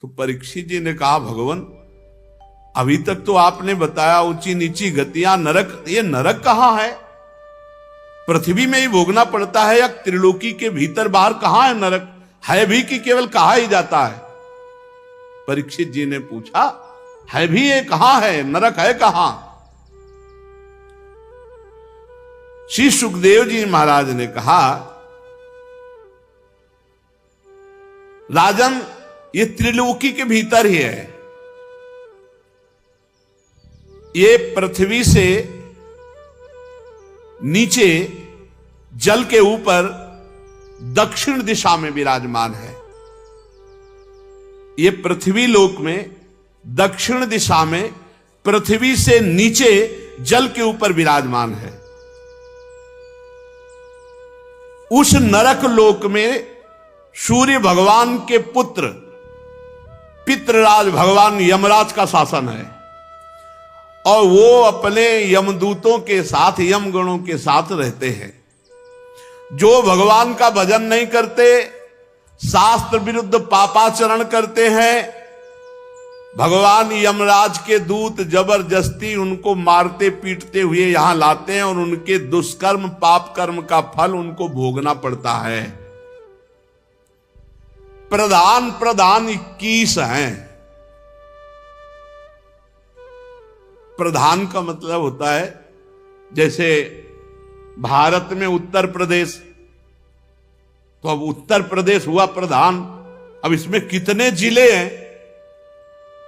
तो परीक्षित जी ने कहा, भगवान अभी तक तो आपने बताया ऊंची नीची गतियां, नरक, ये नरक कहां है? पृथ्वी में ही भोगना पड़ता है या त्रिलोकी के भीतर बाहर कहां है नरक? है भी कि केवल कहा ही जाता है? परीक्षित जी ने पूछा, है भी ये कहां है, नरक है कहां? श्री सुखदेव जी महाराज ने कहा, राजन ये त्रिलोकी के भीतर ही है। ये पृथ्वी से नीचे जल के ऊपर दक्षिण दिशा में विराजमान है। ये पृथ्वी लोक में दक्षिण दिशा में पृथ्वी से नीचे जल के ऊपर विराजमान है। उस नरक लोक में सूर्य भगवान के पुत्र पितृराज भगवान यमराज का शासन है और वो अपने यमदूतों के साथ, यमगणों के साथ रहते हैं। जो भगवान का भजन नहीं करते, शास्त्र विरुद्ध पापाचरण करते हैं, भगवान यमराज के दूत जबरदस्ती उनको मारते पीटते हुए यहां लाते हैं और उनके दुष्कर्म पाप कर्म का फल उनको भोगना पड़ता है। प्रधान 21 हैं। प्रधान का मतलब होता है, जैसे भारत में उत्तर प्रदेश, तो अब उत्तर प्रदेश हुआ प्रधान। अब इसमें कितने जिले हैं,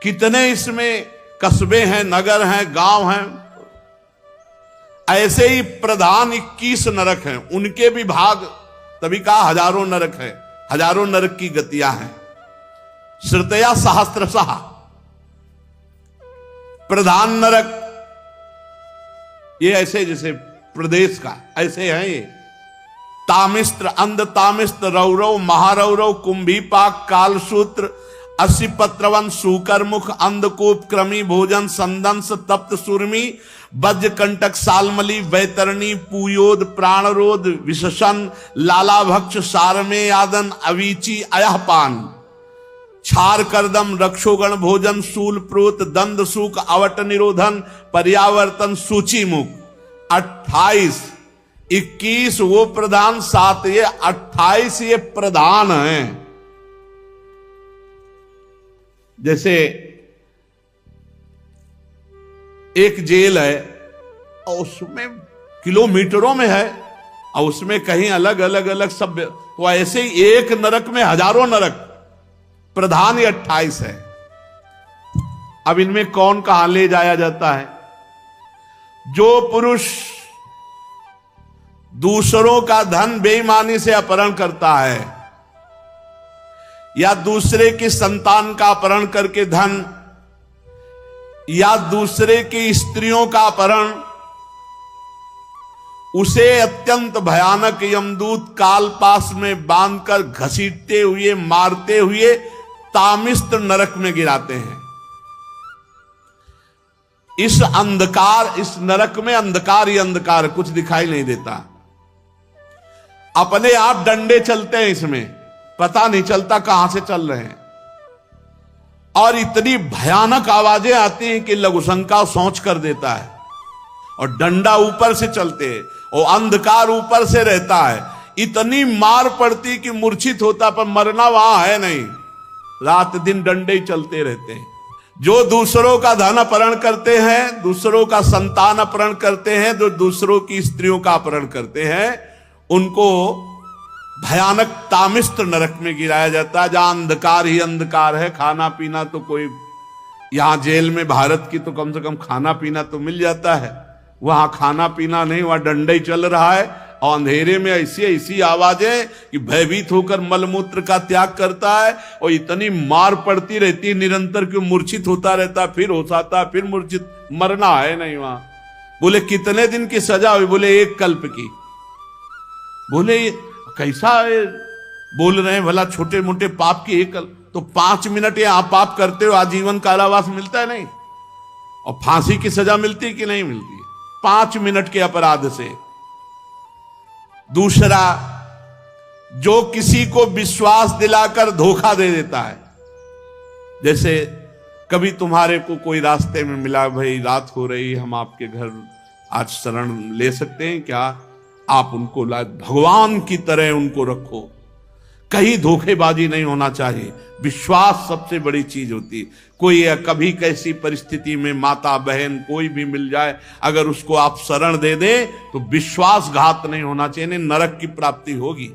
कितने इसमें कस्बे हैं, नगर हैं, गांव हैं। ऐसे ही प्रधान 21 नरक हैं, उनके भी भाग, तभी कहा हजारों नरक है, हजारों नरक की गतियां हैं। श्रुतया सहस्त्रशः प्रधान नरक, ये ऐसे जैसे प्रदेश का ऐसे हैं ये। तामिस्त्र, अंध तामिस्त्र, रौरव, महारौरव, कुंभीपाक, कालसूत्र, 80 पत्रवन, सूकरमुख, अंधकूप, क्रमी, भोजन, संदंस, तप्त सूर्मी, वज्र कंटक, सालमली, वैतरणी, पूयोद, प्राणरोध, विशसन, लालाभक्ष, सारमे यादन, अवीची, अयहपान, क्षार करदम, रक्षोगण भोजन, शूल प्रोत, दंद सूक, अवट निरोधन, पर्यावर्तन, सूची मुख। 28, 21 वो प्रधान, 7 ये, 28 ये प्रधान हैं। जैसे एक जेल है और उसमें किलोमीटरों में है और उसमें कहीं अलग अलग अलग सब, तो ऐसे ही एक नरक में हजारों नरक। प्रधान ये 28 है। अब इनमें कौन कहां ले जाया जाता है? जो पुरुष दूसरों का धन बेईमानी से अपहरण करता है या दूसरे की संतान का अपहरण करके धन, या दूसरे की स्त्रियों का अपहरण, उसे अत्यंत भयानक यमदूत कालपास में बांधकर घसीटते हुए, मारते हुए तामिस्त्र नरक में गिराते हैं। इस अंधकार, इस नरक में अंधकार ही अंधकार, कुछ दिखाई नहीं देता। अपने आप डंडे चलते हैं, इसमें पता नहीं चलता कहां से चल रहे हैं। और इतनी भयानक आवाजें आती हैं कि लघुशंका सोच कर देता है। और डंडा ऊपर से चलते हैं और अंधकार ऊपर से रहता है। इतनी मार पड़ती कि मूर्छित होता, पर मरना वहां है नहीं। रात दिन डंडे ही चलते रहते हैं। जो दूसरों का धन अपहरण करते हैं, दूसरों का संतान अपहरण करते हैं, जो दूसरों की स्त्रियों का अपहरण करते हैं, उनको भयानक तामिस्त्र नरक में गिराया जाता है, जहां अंधकार ही अंधकार है। खाना पीना तो कोई, यहां जेल में भारत की तो कम से कम खाना पीना तो मिल जाता है, वहां खाना पीना नहीं, वहां डंडा ही चल रहा है। और अंधेरे में ऐसी ऐसी आवाजें कि भयभीत होकर मलमूत्र का त्याग करता है। और इतनी मार पड़ती रहती है निरंतर कि मूर्छित होता रहता, फिर होश आता, फिर मूर्छित, मरना है नहीं वहां। बोले कितने दिन की सजा हुई? बोले 1 कल्प की। बोले कैसा बोल रहे हैं भला, छोटे मोटे पाप की 1 कल्प? तो 5 मिनट यहां पाप करते हो आजीवन कारावास मिलता है नहीं? और फांसी की सजा मिलती कि नहीं मिलती? 5 मिनट के अपराध से। दूसरा, जो किसी को विश्वास दिलाकर धोखा दे देता है, जैसे कभी तुम्हारे को कोई रास्ते में मिला, भाई रात हो रही, हम आपके घर आज शरण ले सकते हैं क्या? आप उनको भगवान की तरह उनको रखो, कहीं धोखेबाजी नहीं होना चाहिए। विश्वास सबसे बड़ी चीज होती है। कोई कभी कैसी परिस्थिति में माता बहन कोई भी मिल जाए, अगर उसको आप शरण दे दे तो विश्वासघात नहीं होना चाहिए, नहीं नरक की प्राप्ति होगी।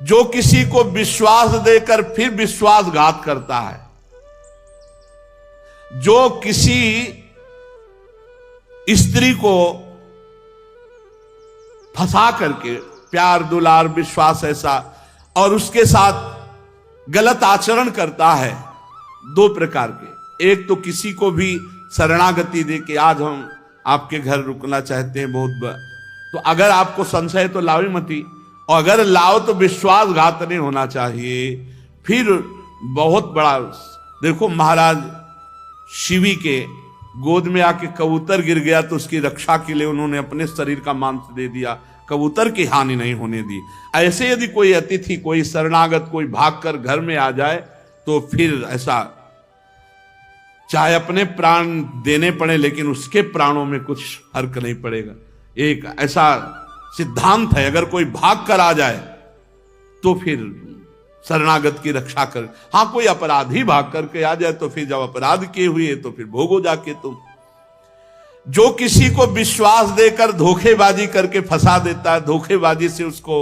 जो किसी को विश्वास देकर फिर विश्वासघात करता है, जो किसी स्त्री को फंसा करके प्यार दुलार विश्वास ऐसा और उसके साथ गलत आचरण करता है, दो प्रकार के। एक तो किसी को भी शरणागति दे के आज हम आपके घर रुकना चाहते हैं बहुत, तो अगर आपको संशय तो लाओ मती, और अगर लाओ तो विश्वासघात नहीं होना चाहिए। फिर बहुत बड़ा, देखो महाराज शिवी के गोद में आके कबूतर गिर गया तो उसकी रक्षा के लिए उन्होंने अपने शरीर का मांस दे दिया, कबूतर की हानि नहीं होने दी। ऐसे यदि कोई अतिथि, कोई शरणागत, कोई भागकर घर में आ जाए तो फिर ऐसा चाहे अपने प्राण देने पड़े लेकिन उसके प्राणों में कुछ फर्क नहीं पड़ेगा। एक ऐसा सिद्धांत है, अगर कोई भाग कर आ जाए तो फिर शरणागत की रक्षा कर। हाँ, कोई अपराधी भाग करके आ जाए तो फिर जब अपराध किए हुए तो फिर भोगो जाके तुम। जो किसी को विश्वास देकर धोखेबाजी करके फंसा देता है, धोखेबाजी से उसको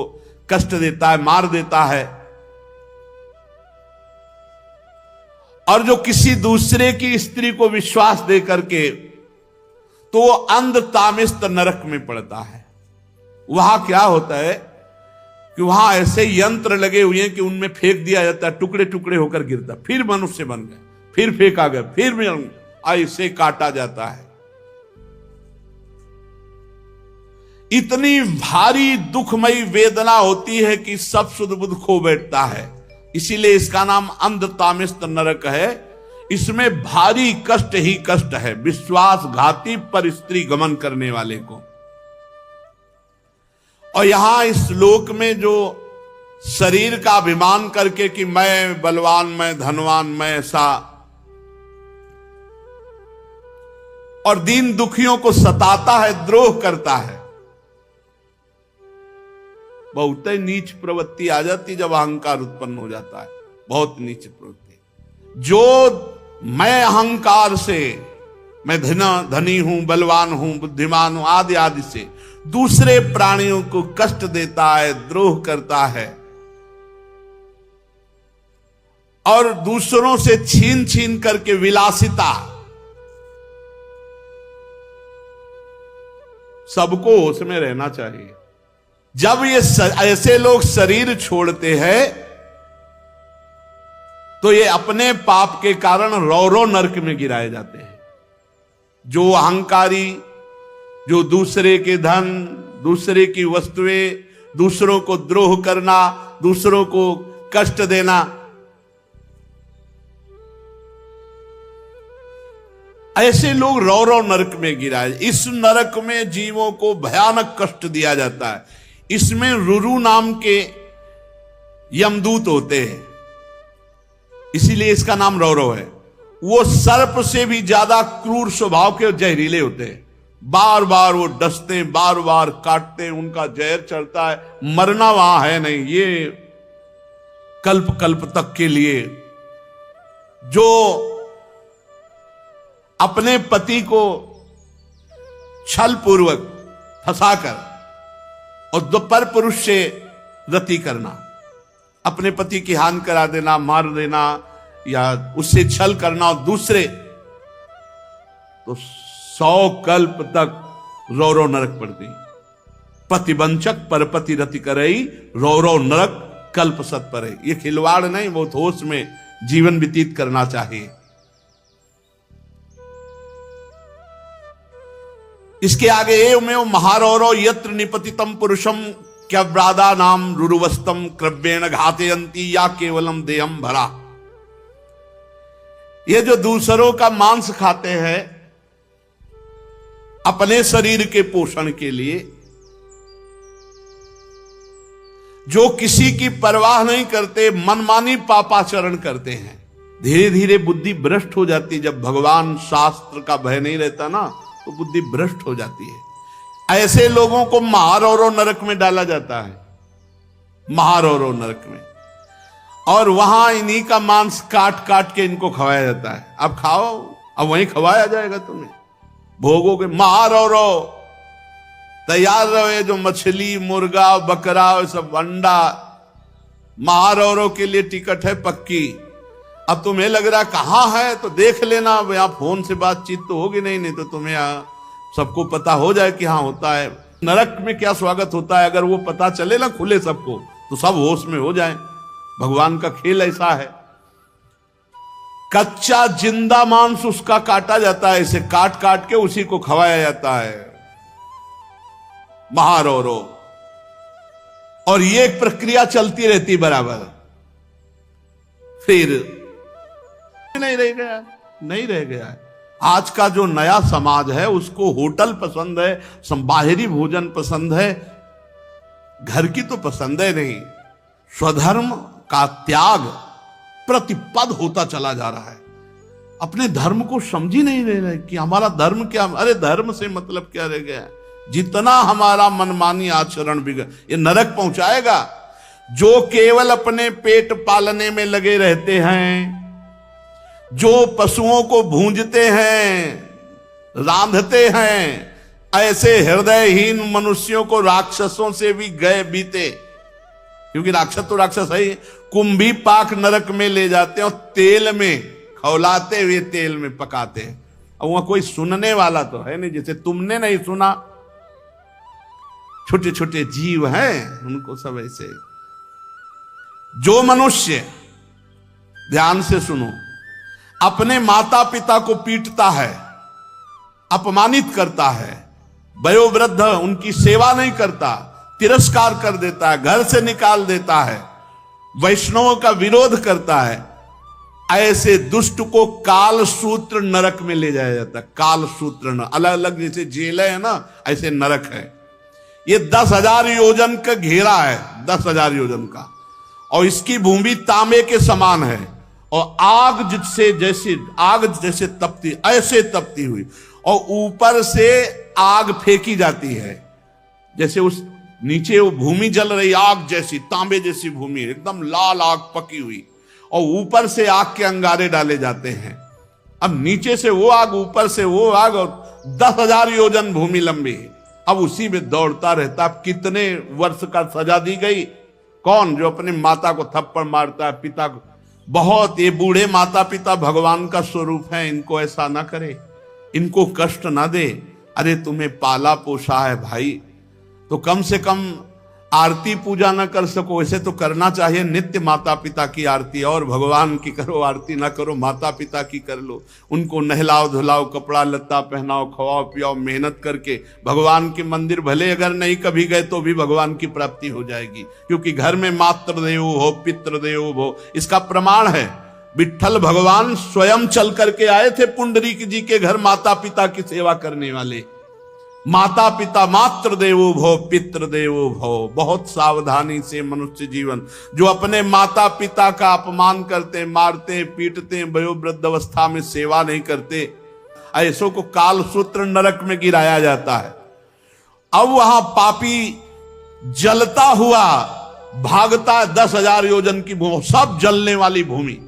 कष्ट देता है, मार देता है, और जो किसी दूसरे की स्त्री को विश्वास दे करके, तो वो अंध तामिस्त नरक में पड़ता है। वहां क्या होता है कि वहां ऐसे यंत्र लगे हुए हैं कि उनमें फेंक दिया जाता है, टुकड़े टुकड़े होकर गिरता, फिर मनुष्य बन गया, फिर फेंका गया, फिर ऐसे काटा जाता है। इतनी भारी दुखमयी वेदना होती है कि सब सुध बुध खो बैठता है। इसीलिए इसका नाम अंध तामिस्त नरक है। इसमें भारी कष्ट ही कष्ट है विश्वासघाती पर स्त्री गमन करने वाले को। और यहां इस लोक में जो शरीर का अभिमान करके कि मैं बलवान, मैं धनवान, मैं ऐसा, और दीन दुखियों को सताता है, द्रोह करता है, बहुत ही नीच प्रवृत्ति आ जाती जब अहंकार उत्पन्न हो जाता है। बहुत नीच प्रवृत्ति। जो मैं अहंकार से, मैं धनी हूं, बलवान हूं, बुद्धिमान हूं, आदि आदि से दूसरे प्राणियों को कष्ट देता है, द्रोह करता है, और दूसरों से छीन छीन करके विलासिता। सबको उसमें रहना चाहिए। जब ये ऐसे लोग शरीर छोड़ते हैं तो ये अपने पाप के कारण रौरव नरक में गिराए जाते हैं। जो अहंकारी, जो दूसरे के धन, दूसरे की वस्तुएं, दूसरों को द्रोह करना, दूसरों को कष्ट देना, ऐसे लोग रौरव नरक में गिराए। इस नरक में जीवों को भयानक कष्ट दिया जाता है। इसमें रुरु नाम के यमदूत होते हैं, इसीलिए इसका नाम रौरव है। वो सर्प से भी ज्यादा क्रूर स्वभाव के, जहरीले होते हैं। बार बार वो डसते, बार बार काटते, उनका जहर चढ़ता है। मरना वहां है नहीं, ये कल्प कल्प तक के लिए। जो अपने पति को छल पूर्वक फंसाकर और दोपर पुरुष से रति करना, अपने पति की हानि करा देना, मार देना, या उससे छल करना, और दूसरे तो 100 कल्प तक रौरव नरक पड़ती। पतिवंचक परपति रति करई, रौरव नरक कल्प सत पर। ये खिलवाड़ नहीं, बहुत होश में जीवन व्यतीत करना चाहिए। इसके आगे एवमेव महारौरव यत्र निपतितम पुरुषम क्यव्रादा नाम रुरुवस्तम क्रव्येण घातयंती या केवलम देहम भरा। ये जो दूसरों का मांस खाते हैं अपने शरीर के पोषण के लिए, जो किसी की परवाह नहीं करते, मनमानी पापाचरण करते हैं, धीरे धीरे बुद्धि भ्रष्ट हो जाती है। जब भगवान शास्त्र का भय नहीं रहता ना, तो बुद्धि भ्रष्ट हो जाती है। ऐसे लोगों को महारौरो नरक में डाला जाता है, महारौरो नरक में, और वहां इन्हीं का मांस काट काट के इनको खवाया जाता है। अब खाओ, अब वहीं खवाया जाएगा तुम्हें, भोगोगे। महारौरो तैयार रहे, जो मछली, मुर्गा, बकरा, सब अंडा, महारौरो के लिए टिकट है पक्की। अब तुम्हें लग रहा कहां है, तो देख लेना, अब यहां फोन से बातचीत तो होगी नहीं तो तुम्हें सबको पता हो जाए कि हाँ होता है। नरक में क्या स्वागत होता है, अगर वो पता चले ना खुले सबको, तो सब होश में हो जाए। भगवान का खेल ऐसा है। कच्चा जिंदा मांस उसका काटा जाता है, इसे काट काट के उसी को खवाया जाता है, महारौरो। और ये एक प्रक्रिया चलती रहती बराबर। फिर नहीं रह गया है। आज का जो नया समाज है उसको होटल पसंद है, बाहरी भोजन पसंद है, घर की तो पसंद है नहीं। स्वधर्म का त्याग प्रतिपद होता चला जा रहा है। अपने धर्म को समझ ही नहीं रहे कि हमारा धर्म क्या। अरे धर्म से मतलब क्या रह गया है? जितना हमारा मनमानी आचरण बिगड़, ये नरक पहुंचाएगा। जो केवल अपने पेट पालने में लगे रहते हैं, जो पशुओं को भूंजते हैं, रांधते हैं, ऐसे हृदयहीन मनुष्यों को राक्षसों से भी गए बीते, क्योंकि राक्षस तो राक्षस है, कुंभी पाक नरक में ले जाते हैं और तेल में खौलाते हुए तेल में पकाते हैं। अब वहां कोई सुनने वाला तो है नहीं, जैसे तुमने नहीं सुना। छोटे छोटे जीव हैं, उनको सब ऐसे। जो मनुष्य, ध्यान से सुनो, अपने माता पिता को पीटता है, अपमानित करता है, वयोवृद्ध उनकी सेवा नहीं करता, तिरस्कार कर देता है, घर से निकाल देता है, वैष्णवों का विरोध करता है, ऐसे दुष्ट को काल सूत्र नरक में ले जाया जाता है। काल सूत्र न, अलग अलग जैसे जेलें है ना, ऐसे नरक है। ये 10,000 योजन का घेरा है, 10,000 योजन का, और इसकी भूमि तांबे के समान है, और आग जैसे तपती, ऐसे तपती हुई, और ऊपर से आग फेंकी जाती है, जैसे उस नीचे वो भूमि जल रही, आग जैसी, तांबे जैसी भूमि, एकदम लाल आग पकी हुई, और ऊपर से आग के अंगारे डाले जाते हैं। अब नीचे से वो आग, ऊपर से वो आग, और 10,000 योजन भूमि लंबी। अब उसी में दौड़ता रहता। अब कितने वर्ष का सजा दी गई? कौन? जो अपने माता को थप्पड़ मारता है, पिता को। बहुत ये बूढ़े माता पिता भगवान का स्वरूप है, इनको ऐसा ना करे, इनको कष्ट ना दे। अरे तुम्हें पाला पोसा है भाई, तो कम से कम आरती पूजा ना कर सको, वैसे तो करना चाहिए नित्य माता पिता की आरती, और भगवान की करो, आरती ना करो, माता पिता की कर लो। उनको नहलाओ धुलाओ, कपड़ा लत्ता पहनाओ, खवाओ पियाओ, मेहनत करके भगवान के मंदिर भले अगर नहीं कभी गए तो भी भगवान की प्राप्ति हो जाएगी, क्योंकि घर में मातृदेवो हो पितृदेवो भो, इसका प्रमाण है। विट्ठल भगवान स्वयं चल करके आए थे पुंडरीक जी के घर, माता पिता की सेवा करने वाले। माता पिता मातृदेवो भव पितृदेवो भव। बहुत सावधानी से मनुष्य जीवन, जो अपने माता पिता का अपमान करते, मारते, पीटते, वयोवृद्ध अवस्था में सेवा नहीं करते, ऐसों को काल सूत्र नरक में गिराया जाता है। अब वहां पापी जलता हुआ भागता है 10,000 योजन की भूमि, सब जलने वाली भूमि।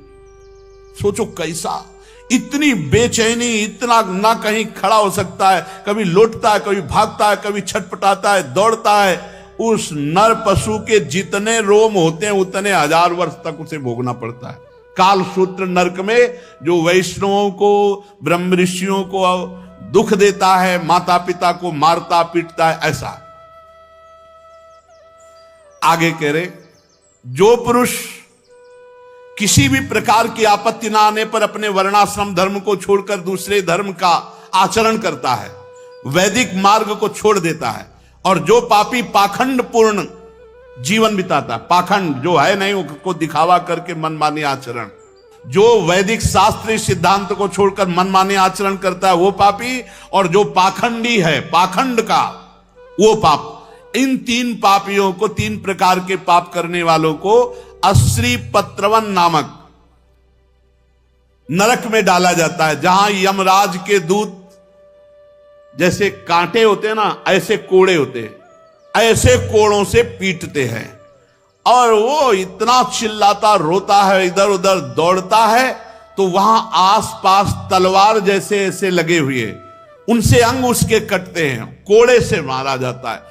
सोचो कैसा, इतनी बेचैनी, इतना ना कहीं खड़ा हो सकता है, कभी लौटता है, कभी भागता है, कभी छटपटाता है, दौड़ता है। उस नर पशु के जितने रोम होते हैं उतने 1000 वर्ष तक उसे भोगना पड़ता है काल सूत्र नरक में, जो वैष्णवों को, ब्रह्म ऋषियों को दुख देता है, माता पिता को मारता पीटता है। ऐसा आगे कह रहे, जो पुरुष किसी भी प्रकार की आपत्ति ना आने पर अपने वर्णाश्रम धर्म को छोड़कर दूसरे धर्म का आचरण करता है, वैदिक मार्ग को छोड़ देता है, और जो पापी पाखंड पूर्ण जीवन बिताता है, पाखंड जो है नहीं उसको दिखावा करके मनमानी आचरण, जो वैदिक शास्त्रीय सिद्धांत को छोड़कर मनमानी आचरण करता है वो पापी, और जो पाखंडी है, पाखंड का, वो पाप। इन 3 पापियों को, 3 प्रकार के पाप करने वालों को अश्री पत्रवन नामक नरक में डाला जाता है, जहां यमराज के दूत जैसे कांटे होते हैं ना, ऐसे कोड़े होते हैं, ऐसे कोड़ों से पीटते हैं। और वो इतना चिल्लाता रोता है, इधर उधर दौड़ता है, तो वहां आसपास तलवार जैसे ऐसे लगे हुए, उनसे अंग उसके कटते हैं, कोड़े से मारा जाता है,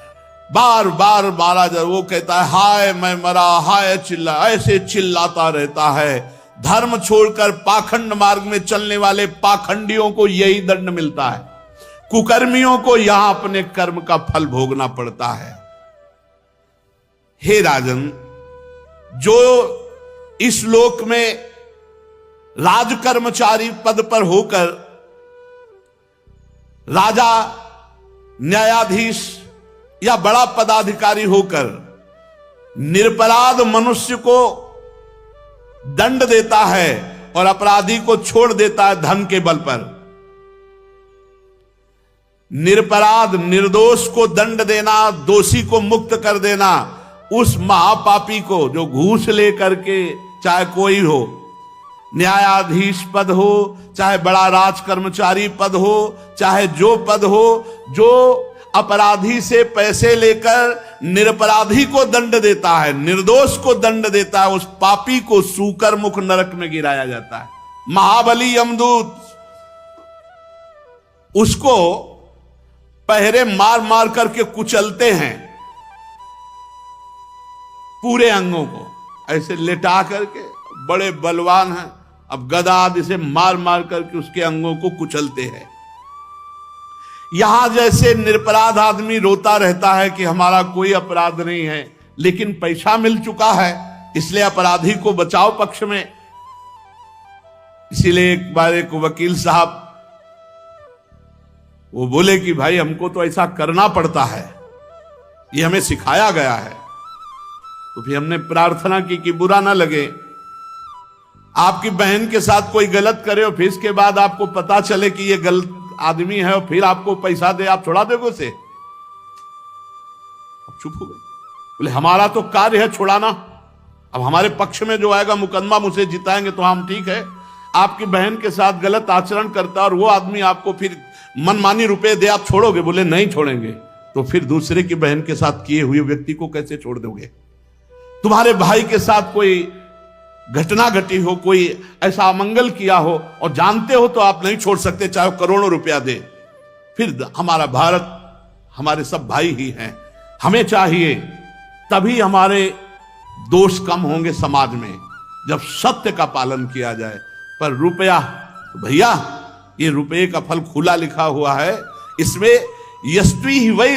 बार बार मारा जाता। वो कहता है हाय मैं मरा, हाय चिल्ला, ऐसे चिल्लाता रहता है। धर्म छोड़कर पाखंड मार्ग में चलने वाले पाखंडियों को यही दंड मिलता है, कुकर्मियों को यहां अपने कर्म का फल भोगना पड़ता है। हे राजन, जो इस लोक में राजकर्मचारी पद पर होकर राजा, न्यायाधीश या बड़ा पदाधिकारी होकर निरपराध मनुष्य को दंड देता है और अपराधी को छोड़ देता है धन के बल पर, निरपराध निर्दोष को दंड देना, दोषी को मुक्त कर देना, उस महापापी को जो घूस लेकर के, चाहे कोई हो, न्यायाधीश पद हो, चाहे बड़ा राज कर्मचारी पद हो, चाहे जो पद हो, जो अपराधी से पैसे लेकर निरपराधी को दंड देता है, निर्दोष को दंड देता है, उस पापी को सूकर मुख नरक में गिराया जाता है। महाबली यमदूत उसको पहरे मार मार करके कुचलते हैं, पूरे अंगों को ऐसे लेटा करके, बड़े बलवान हैं, अब गदा आदि से मार मार करके उसके अंगों को कुचलते हैं। यहां जैसे निरपराध आदमी रोता रहता है कि हमारा कोई अपराध नहीं है, लेकिन पैसा मिल चुका है, इसलिए अपराधी को बचाव पक्ष में। इसीलिए एक बार एक वकील साहब वो बोले कि भाई हमको तो ऐसा करना पड़ता है, ये हमें सिखाया गया है। तो फिर हमने प्रार्थना की कि बुरा ना लगे, आपकी बहन के साथ कोई गलत करे और फिर इसके बाद आपको पता चले कि ये गलत आदमी है और फिर आपको पैसा दे, आप छोड़ा दोगे उसे? अब चुप हो गए। बोले हमारा तो कार्य है छुड़ाना, अब हमारे पक्ष में जो आएगा मुकदमा मुझे जिताएंगे तो हम ठीक है। आपकी बहन के साथ गलत आचरण करता और वो आदमी आपको फिर मनमानी रुपए दे, आप छोड़ोगे? बोले नहीं छोड़ेंगे। तो फिर दूसरे की बहन के साथ किए हुए व्यक्ति को कैसे छोड़ दोगे? तुम्हारे भाई के साथ कोई घटना घटी हो, कोई ऐसा अमंगल किया हो और जानते हो तो आप नहीं छोड़ सकते, चाहे करोड़ों रुपया दे। फिर हमारा भारत, हमारे सब भाई ही हैं, हमें चाहिए, तभी हमारे दोष कम होंगे समाज में, जब सत्य का पालन किया जाए। पर रुपया, भैया ये रुपये का फल खुला लिखा हुआ है, इसमें यस्वी ही वही